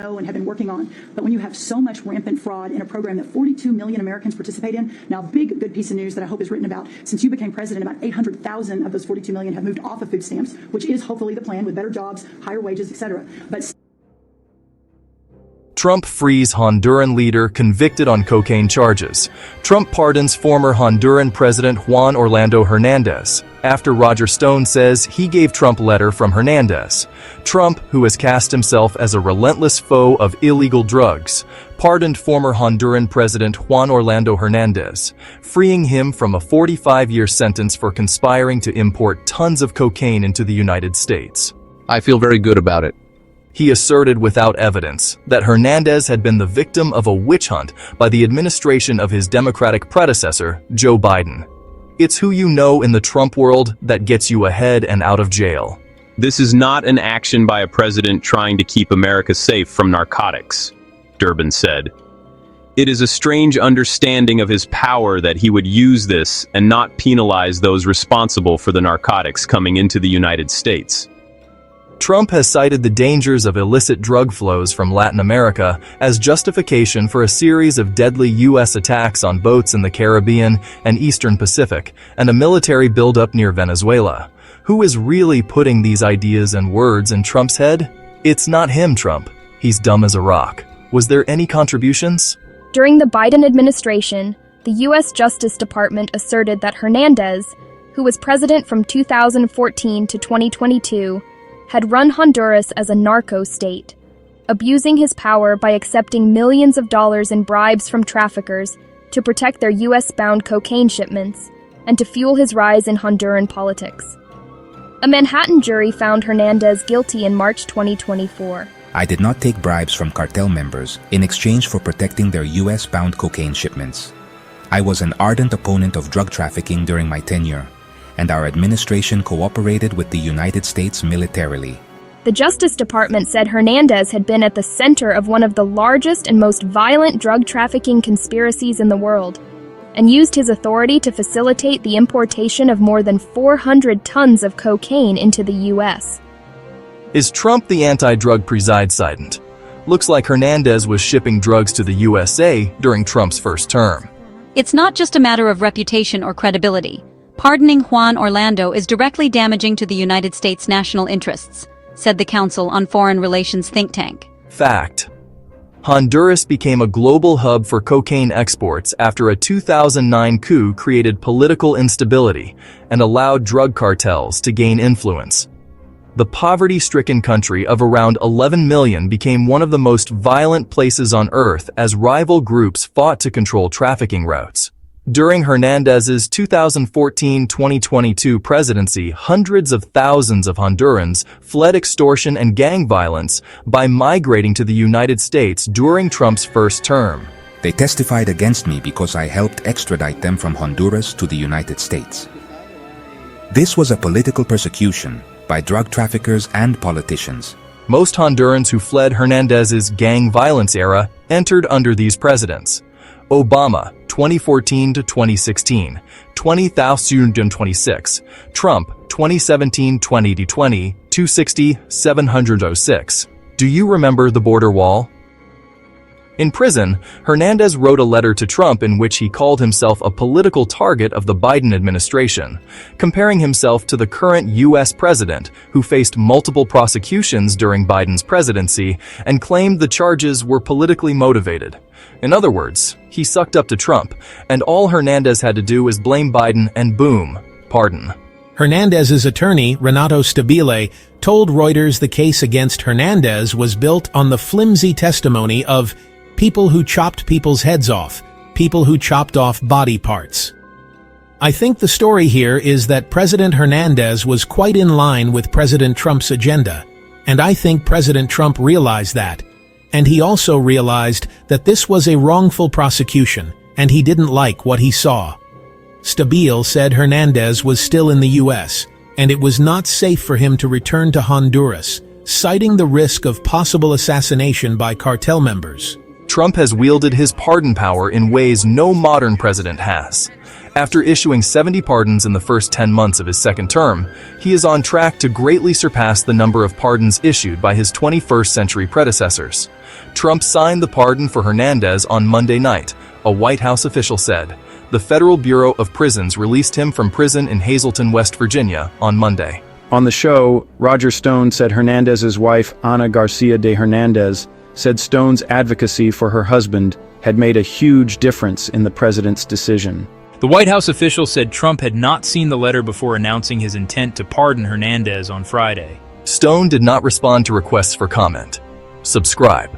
and have been working on. But when you have so much rampant fraud in a program that 42 million Americans participate in, now big good piece of news that I hope is written about, since you became president, about 800,000 of those 42 million have moved off of food stamps, which is hopefully the plan with better jobs, higher wages, etc. But Trump frees Honduran leader convicted on cocaine charges. Trump pardons former Honduran President Juan Orlando Hernández, after Roger Stone says he gave Trump letter from Hernández. Trump, who has cast himself as a relentless foe of illegal drugs, pardoned former Honduran President Juan Orlando Hernández, freeing him from a 45-year sentence for conspiring to import tons of cocaine into the United States. I feel very good about it. He asserted without evidence that Hernández had been the victim of a witch hunt by the administration of his Democratic predecessor, Joe Biden. It's who you know in the Trump world that gets you ahead and out of jail. This is not an action by a president trying to keep America safe from narcotics, Durbin said. It is a strange understanding of his power that he would use this and not penalize those responsible for the narcotics coming into the United States. Trump has cited the dangers of illicit drug flows from Latin America as justification for a series of deadly U.S. attacks on boats in the Caribbean and Eastern Pacific and a military buildup near Venezuela. Who is really putting these ideas and words in Trump's head? It's not him, Trump. He's dumb as a rock. Was there any contributions? During the Biden administration, the U.S. Justice Department asserted that Hernández, who was president from 2014 to 2022, had run Honduras as a narco state, abusing his power by accepting millions of dollars in bribes from traffickers to protect their U.S.-bound cocaine shipments and to fuel his rise in Honduran politics. A Manhattan jury found Hernández guilty in March 2024. I did not take bribes from cartel members in exchange for protecting their U.S.-bound cocaine shipments. I was an ardent opponent of drug trafficking during my tenure, and our administration cooperated with the United States militarily. The Justice Department said Hernández had been at the center of one of the largest and most violent drug trafficking conspiracies in the world, and used his authority to facilitate the importation of more than 400 tons of cocaine into the U.S. Is Trump the anti-drug president? Looks like Hernández was shipping drugs to the USA during Trump's first term. It's not just a matter of reputation or credibility. Pardoning Juan Orlando is directly damaging to the United States' national interests, said the Council on Foreign Relations think tank. Fact. Honduras became a global hub for cocaine exports after a 2009 coup created political instability and allowed drug cartels to gain influence. The poverty-stricken country of around 11 million became one of the most violent places on earth as rival groups fought to control trafficking routes. During Hernández's 2014-2022 presidency, hundreds of thousands of Hondurans fled extortion and gang violence by migrating to the United States during Trump's first term. They testified against me because I helped extradite them from Honduras to the United States. This was a political persecution by drug traffickers and politicians. Most Hondurans who fled Hernández's gang violence era entered under these presidents. Obama, 2014 to 2016, 20,026. Trump, 2017-20 to 20, 260, 706. Do you remember the border wall? In prison, Hernández wrote a letter to Trump in which he called himself a political target of the Biden administration, comparing himself to the current U.S. president who faced multiple prosecutions during Biden's presidency and claimed the charges were politically motivated. In other words, he sucked up to Trump, and all Hernández had to do was blame Biden and boom, pardon. Hernández's attorney, Renato Stabile, told Reuters the case against Hernández was built on the flimsy testimony of people who chopped people's heads off, people who chopped off body parts. I think the story here is that President Hernández was quite in line with President Trump's agenda, and I think President Trump realized that. And he also realized that this was a wrongful prosecution, and he didn't like what he saw. Stabile said Hernández was still in the U.S., and it was not safe for him to return to Honduras, citing the risk of possible assassination by cartel members. Trump has wielded his pardon power in ways no modern president has. After issuing 70 pardons in the first 10 months of his second term, he is on track to greatly surpass the number of pardons issued by his 21st-century predecessors. Trump signed the pardon for Hernández on Monday night, a White House official said. The Federal Bureau of Prisons released him from prison in Hazleton, West Virginia, on Monday. On the show, Roger Stone said Hernández's wife, Ana Garcia de Hernández, said Stone's advocacy for her husband had made a huge difference in the president's decision. The White House official said Trump had not seen the letter before announcing his intent to pardon Hernández on Friday. Stone did not respond to requests for comment. Subscribe.